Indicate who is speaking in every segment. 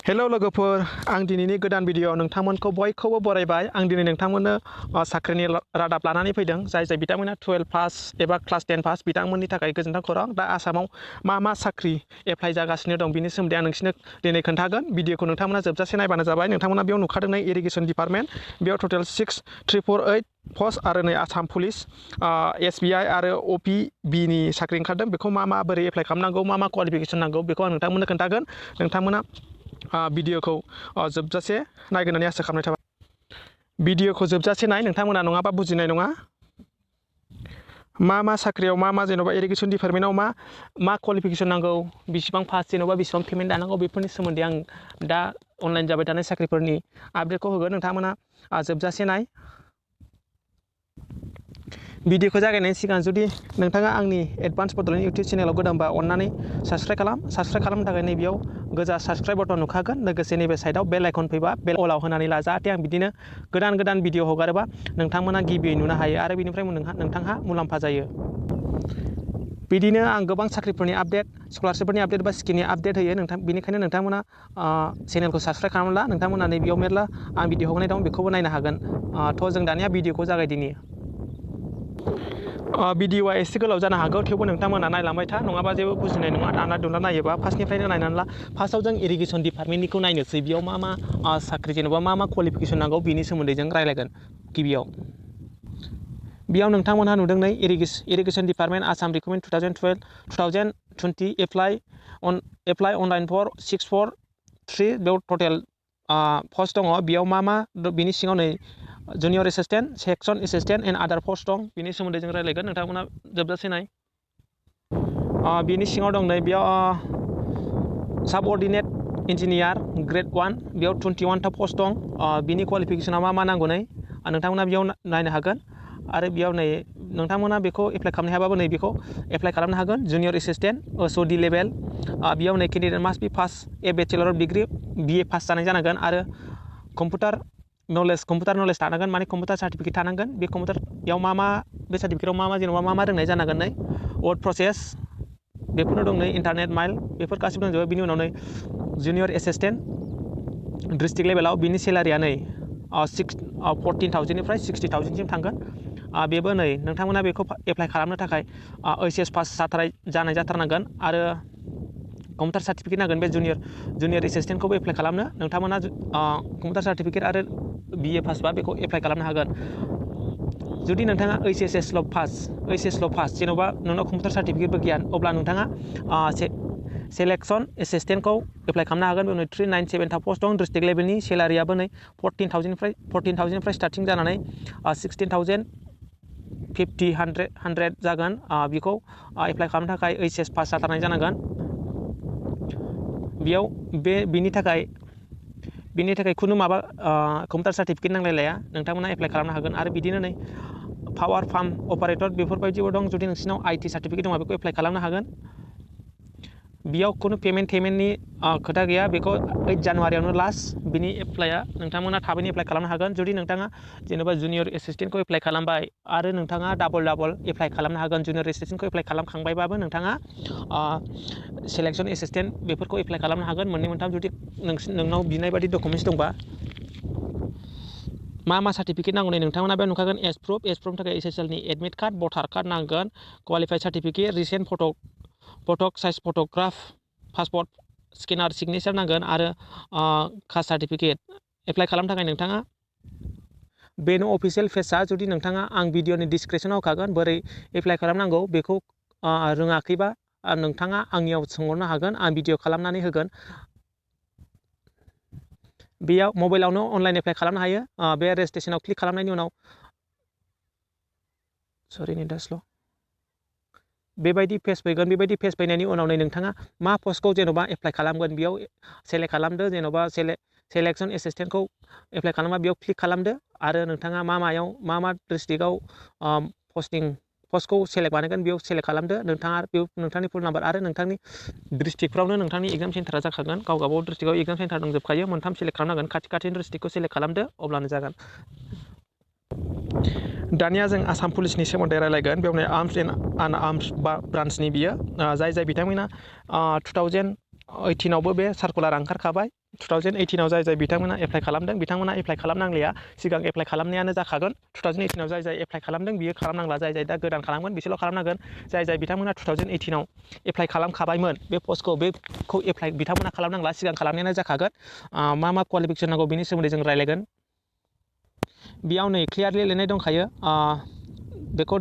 Speaker 1: hello लोगोफोर आं दिनैनि गोदान भिडिअ नोंथांमोनखौ बयखौबो बरायबाय आं दिनै नोंथांमोननो साख्रिनि रादाब लानानै फैदों जाय बिथांमोना 12 पास एबा क्लास 10 पास बिथांमोननि थाखाय गोजोनथाव खौरां दा आसामाव मा साख्रि एप्लाइ जागासिनो दं बिनि सोमोन्दै आं नोंसिनो दिनै खोन्थागोन भिडिअखौ नोंथांमोना जोबजासे नायबानो जाबाय नोंथांमोना बेयाव नुखादों इरिगेशन डिपार्टमेन्ट बेयाव टोटेल 6348 पस्ट आरो नै आसाम पुलिस SBI आरो OPB नि साख्रि ओंखारदों बेखौ मा बोरै एप्लाइ खालामनांगौ मा क्वालिफिकेशन नांगौ बेखौ आं नोंथांमोननो खोन्थागोन नोंथांमोना भिडिअखौ जोबजासे नायगोन होननानै आसा खालामनाय थाबाय भिडिअखौ जोबजासे नाय नोंथांमोना नङाबा बुजिनाय नङा मा साख्रियाव मा जेनेबा इरिगेशन डिपार्टमेन्टआव मा क्वालिफिकेशन नांगौ बेसेबां पास जेनेबा बेसेबां पेमेन्ट लानांगौ बेफोरनि सोमोन्दै आं दा अनलाइन जाबाय थानाय साख्रिफोरनि आपडेटखौ होगोन नोंथांमोना जोबजासे नाय भिडिअखौ जागायनायनि सिगां जुदि नोंथाङा आंनि एडभान्स बड'लेण्ड इउटिउब चेनेलाव गोदानबा अन्नानै साबस्क्राइब खालामनो थाखाय नैबेयाव गोजा साबस्क्राइब बटन नुखागोन लोगोसे नैबे साइडआव बेल आइकन फैबा बेल अलाव होनानै ला जाहाथे आं बिदिनो गोदान भिडिअ हगारोबा नोंथांमोना गिबियै नुनो हायो आरो बिनिफ्राय नोंथांहा मुलाम्फा जायो बिदिनो आं गोबां साख्रिफोरनि आपडेट स्कलारशिपफोरनि आपडेट बा स्किमनि आपडेट होयो बेनिखायनो नोंथांमोना चेनेलखौ साबस्क्राइब खालामला नोंथांमोना नैबेयाव मेरला आं भिडिअ हगारनाय दं बेखौबो नायनो हागोन थ' जों दानिया भिडिअखौ जागायदिनि भिडिअआ एसे गोलाव जानो हागौ थेवबो नोंथांमोना नायलांबाय था नङाबा जेबो बुजिनाय नङा दाना दुना नायोबा फार्स्टनिफ्रायनो नायनानै ला फार्स्टआव जों इरिगेशन डिपार्टमेन्टनिखौ नायनोसै बेयाव मा साख्रि जेनेबा मा क्वालिफिकेशन नांगौ बिनि सोमोन्दै जों रायलायगोन गिबियाव बेयाव नोंथांमोनहा नुदों नै irrigation department Assam recruitment 2020 apply online for 643 बेयाव टटेल पस्ट दङ बेयाव मा बिनि सिङाव नै junior assistant section assistant and आदार पस्ट दं बिनि सोमोन्दै जों रायलायगोन नोंथांमोना जोबजासे नाय बिनि सिङाव दं नै बेयाव साबअर्डिनेट इन्जिनियार ग्रेड 1 बेयाव 21 टा पस्ट दं बिनि क्वालिफिकेशना मा नांगौ नै नोंथांमोना बेयाव नायनो हागोन आरो बेयाव नै नोंथांमोना बेखौ एप्लाइ खालामनो हायाबाबो नै बेखौ एप्लाइ खालामनो हागोन जुनियर एसिस्टेन्ट SOD लेभेल बेयाव नै candidate must be pass a bachelor of degree BA pass जानाय जानांगोन आरो कम्पिउटार नलेज थानांगोन माने कम्पिउटार सार्टिफिकेट थानांगोन बे कम्पिउटाराव बे सार्टिफिकेटआव जेनेबा मा रोंनाय जानांगोन नै वर्ड प्रसेस बेफोरनो दं नै इन्टारनेट माइल बेफोर गासिबो दंजोबो बिनि उनाव नै जुनियर एसिस्टेन्ट डिस्ट्रिक्ट लेभेलाव बिनि सेलारिया नै 14,000 निफ्राय 60,000 सिम थांगोन बेबो नै नोंथांमोना बेखौ एप्लाइ खालामनो थाखाय HS पास जानाय जाथारनांगोन आरो कम्पिउटार सार्टिफिकेट नांगोन बे जुनियर एसिस्टेन्टखौबो एप्लाइ खालामनो नोंथांमोना कम्पिउटार सार्टिफिकेट आरो BA पास बा बेखौ एप्लाइ खालामनो हागोन जुदि नोंथाङा HSL पास जेन'बा नोंनाव कम्पिउटार सार्टिफिकेटबो गैया अब्ला नोंथाङा सेलेक्सन एसिस्टेन्टखौ एप्लाइ खालामनो हागोन बेयाव 397 था पस्ट दं डिस्ट्रिक्ट लेभेलनि सेलारियाबो नै 14,000 निफ्राय स्टार्टिं जानानै 16,000 50 100 जागोन बेखौ एप्लाइ खालामनो थाखाय HS पास जाथारनाय जानांगोन बेयाव बिनि थाखाय खुनु कम्पिउटार सार्टिफिकेट नांलायलाया नोंथांमोना एप्लाइ खालामनो हागोन आरो बिदिनो नै पावार फार्म अपारेटर बेफोरबायदिबो दं जुदि नोंसिनाव IT सार्टिफिकेट दंबा बेखौ एप्लाइ खालामनो हागोन बेयाव खुनु पेमेन्टनि खोथा गैया बेखौ 8 जानुवारियावनो लास्ट बिनि एप्लाइआ नोंथांमोना थाबैनो एप्लाइ खालामनो हागोन जुदि नोंथाङा जेनेबा जुनियर एसिस्टेन्टखौ एप्लाइ खालामबाय आरो नोंथाङा डाबल एप्लाइ खालामनो हागोन जुनियर एसिस्टेन्टखौ एप्लाइ खालामखांबायबाबो नोंथाङा सेलेक्सन एसिस्टेन्ट बेफोरखौ एप्लाइ खालामनो हागोन मोननै मोनथाम जुदि नोंनाव बिनाय बायदि डकुमेन्टस दंबा मा सार्टिफिकेट नांगौ नै नोंथांमोना बेयाव नुखागोन एज प्रुफनि थाखाय SSL नि एडमिट कार्ड भटार कार्ड नांगोन qualified certificate recent photo' size photograph passport scanner signature नांगोन आरो कास्ट सार्टिफिकेट एप्लाइ खालामनो थाखाय नोंथाङा बेनो अफिसियेल पेजआ जुदि नोंथाङा आं भिडिअनि डिसक्रिपसनाव होखागोन बोरै एप्लाइ खालामनांगौ बेखौ रोङाखैबा नोंथाङा आंनियाव सोंहरनो हागोन आं भिडिअ खालामनानै होगोन बेयाव मबाइलावनो अनलाइन एप्लाइ खालामनो हायो बे रेजिस्ट्रेसनाव क्लिक खालामनायनि उनाव बेबायदि पेज फैगोन बेबायदि पेज फैनायनि उनाव नै नोंथाङा मा पस्टखौ जेन'बा एप्लाइ खालामगोन बेयाव सेलेक्ट खालामदो जेन'बा सेलेक्सन एसिस्टेन्टखौ एप्लाइ खालामबा बेयाव क्लिक खालामदो आरो नोंथाङा मा डिस्ट्रिक्टआव पस्टखौ सेलेक्ट बानायगोन बेयाव सेलेक्ट खालामदो नोंथाङा बेयाव नोंथांनि फुल नाम्बार आरो नोंथांनि डिस्ट्रिक्टफ्रावनो नोंथांनि एग्जाम सेन्टारा जाखागोन गावबागाव डिस्ट्रिक्टआव एग्जाम सेन्टार दंजोबखायो मोनथाम सेलेक्ट खालामनांगोन खाथिनि डिस्ट्रिक्टखौ सेलेक्ट खालामदो अब्लानो जागोन दानिया जों आसाम पुलिसनि सोमोन्दै रायलायगोन बेयावनो आर्म्स एन्ड आनआर्म्स ब्रान्चनि बियो जाय बिथांमोना 2018आवबो बे सार्कुलार ओंखारखाबाय 2018आव जाय बिथांमोना एप्लाइ खालामदों बिथांमोना एप्लाइ खालामनांलिया सिगां एप्लाइ खालामनायानो जाखागोन 2018आव जाय एप्लाइ खालामदों बियो खालामनांला जाय दा गोदान खालामगोन बिसोरल' खालामनांगोन जाय बिथांमोना 2018आव एप्लाइ खालामखाबायमोन बे पस्टखौ बेखौ एप्लाइ बिथांमोना खालामनांला सिगां खालामनायानो जाखागोन मा क्वालिफिकेसन नांगौ बिनि सोमोन्दै जों रायलायगोन बेयाव नै क्लियारलि लिरनाय दंखायो बेखौ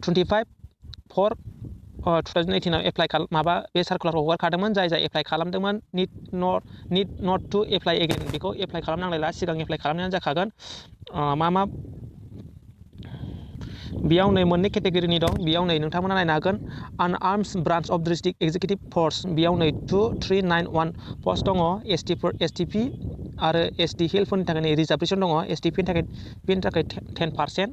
Speaker 1: 25/4/2018आव एप्लाइ माबा बे सार्कुलारखौ हगारखादोंमोन जाय एप्लाइ खालामदोंमोन need not to apply again बेखौ एप्लाइ खालामनांलायला सिगां एप्लाइ खालामनायानो जाखागोन मा बेयाव नै मोननै केटेगरिनि दं बेयाव नै नोंथांमोना नायनो हागोन आनआर्म्ड ब्रान्च अफ डिस्ट्रिक्ट एक्जिकिउटिभ फर्स बेयाव नै 2391 पस्ट दङ एसटिपि आरो एसटि हिलफोरनि थाखाय रिजार्भेसन दङ एसटिपिनि थाखाय 10%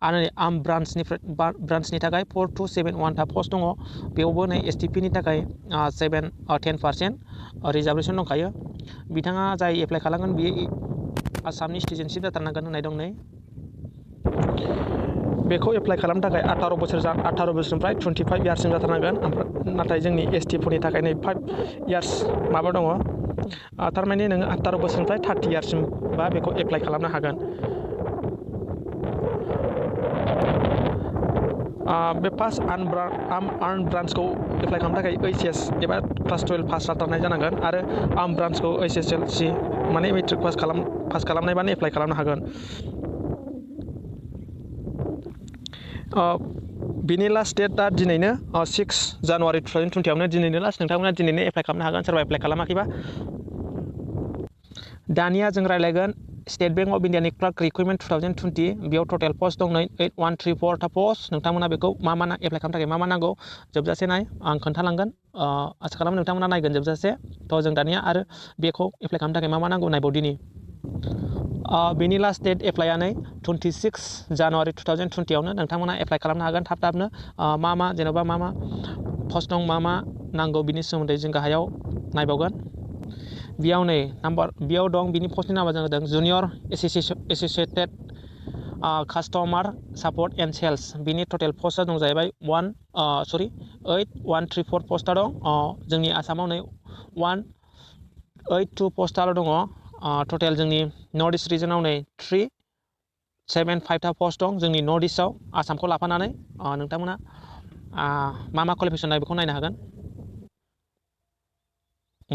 Speaker 1: आरो आर्म ब्रान्चनि थाखाय 4271 था पस्ट दङ बेयावबो नै एसटिपिनि थाखाय 10% रिजार्भेसन दंखायो बिथाङा जाय एप्लाइ खालामगोन बियो आसामनि सिटिजेनशिप जाथारनांगोन होननाय दं नै बेखौ एप्लाइ खालामनो थाखाय 18 बोसोरनिफ्राय 25 इयार्ससिम जाथारनांगोन नाथाय जोंनि एसटिफोरनि थाखाय नै 5 इयार्स माबा दङ थारमाने नोङो 18 बोसोरनिफ्राय 30 इयार्ससिम बा बेखौ एप्लाइ खालामनो हागोन बे फार्स्ट आर्म ब्रान्चखौ एप्लाइ खालामनो थाखाय ओइचएस एबा क्लास 12 पास जाथारनाय जानांगोन आरो आर्म ब्रान्चखौ एसएसएलसि माने मेट्रिक पास खालामनायबानो एप्लाइ खालामनो हागोन बिनि लास्ट डेटआ दिनैनो 6 जानुवारि 2020आवनो दिनैनो लास्ट नोंथांमोना दिनैनो एप्लाइ खालामनो हागोन सोरबा एप्लाइ खालामाखैबा दानिया जों रायलायगोन स्टेट बैंक अफ इन्डियानि क्लार्क रिक्रुटमेन्ट 2020 बेयाव टटेल पस्ट दं 8134 था पस्ट नोंथांमोना बेखौ मा एप्लाइ खालामनो थाखाय मा नांगौ जोबजासे नाय आं खोन्थालांगोन आसा खालामो नोंथांमोना नायगोन जोबजासे थ' जों दानिया आरो बेखौ एप्लाइ खालामनो थाखाय मा नांगौ नायबावदिनि बेनि लास्ट डेट एप्लाइआ नै 26 जानुवारि 2020आवनो नोंथांमोना एप्लाइ खालामनो हागोन थाबनो जेनेबा मा पस्ट दं मा नांगौ बिनि सोमोन्दै जों गाहायाव नायबावगोन बेयाव नै बेयाव दं बिनि पस्टनि नामा जादों junior associated customer support and sales बिनि टटेल पस्टआ दं जाहैबाय 8134 पस्टआ दं जोंनि आसामाव नै 182 पस्टआल' दङ टटेल जोंनि नर्थ इस्ट रिजनाव नै 375 था पस्ट दं जोंनि नर्थ इस्टआव आसामखौ लाफानानै नोंथांमोना मा क्वालिफिकेसन नाय बेखौ नायनो हागोन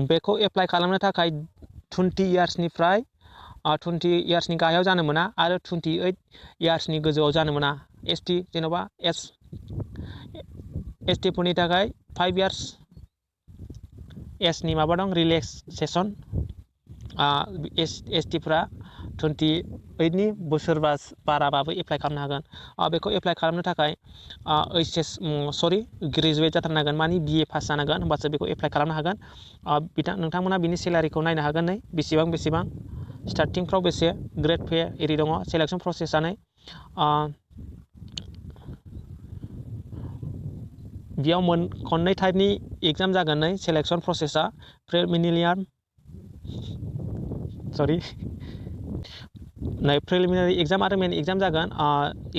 Speaker 1: बेखौ एप्लाइ खालामनो थाखाय 20 इयार्सनिफ्राय 20 इयार्सनि गाहायाव जानो मोना आरो 28 इयार्सनि गोजौआव जानो मोना एसटि जेन'बा एसटिफोरनि थाखाय 5 इयार्स एसनि माबा दं रिलेक्सेसन एसटिफ्रा 28नि बोसोरबा बाराबाबो एप्लाइ खालामनो हागोन बेखौ एप्लाइ खालामनो थाखाय ग्रेजुवेट जाथारनांगोन मानि BA पास जानांगोन होमबासो बेखौ एप्लाइ खालामनो हागोन नोंथांमोना बिनि सेलारिखौ नायनो हागोन नै बेसेबां स्टार्टिंफ्राव बेसे ग्रेड पे एरि दङ सेलेक्सन प्रसेसआ नै बेयाव खननै टाइपनि एग्जाम जागोन नै सेलेक्सन प्रसेसआ प्रिलिमिनारि एग्जाम आरो मेन एग्जाम जागोन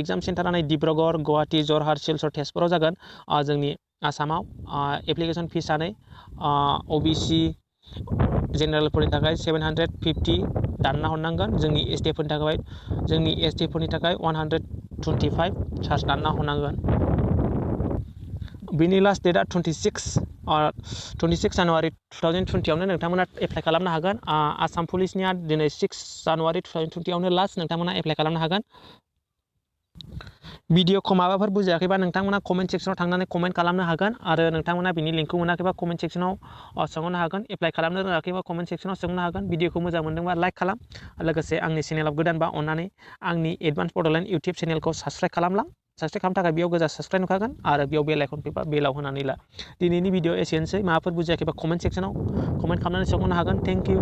Speaker 1: एग्जाम सेन्टारा नै डिब्रुगड़ गुवाहाटी जरहाट सिलचर तेजपुराव जागोन जोंनि आसामाव एप्लिकेसन फिसआ नै OBC जेनेरेलफोरनि थाखाय 750 दानना हरनांगोन जोंनि एसटिफोरनि थाखाय 125 चार्ज दानना हरनांगोन बिनि लास्ट डेटआ 26 जानुवारि 2020आवनो नोंथांमोना एप्लाइ खालामनो हागोन आसाम पुलिसनिया दिनै 6 जानुवारि 2020आवनो लास्ट नोंथांमोना एप्लाइ खालामनो हागोन भिडिअखौ माबाफोर बुजियाखैबा नोंथांमोना कमेन्ट सेक्सनाव थांनानै कमेन्ट खालामनो हागोन आरो नोंथांमोना बिनि लिंकखौ मोनाखैबा कमेन्ट सेक्सनाव सोंहरनो हागोन एप्लाइ खालामनो रोङाखैबा कमेन्ट सेक्सनाव सोंनो हागोन भिडिअखौ मोजां मोनदोंबा लाइक खालाम लोगोसे आंनि चेनेलाव गोदानबा अन्नानै आंनि AdvBodoland इउटिउब चेनेलखौ साबस्क्राइब खालामनो थाखाय बेयाव गोजा साबस्क्राइब नुखागोन आरो बेयाव बेल आइकन फैबा बेलाव होनानै ला दिनैनि भिडिअ एसेनोसै माबाफोर बुजियाखैबा कमेन्ट सेक्सनाव कमेन्ट खालामनानै सोंहरनो हागोन थेंक इउ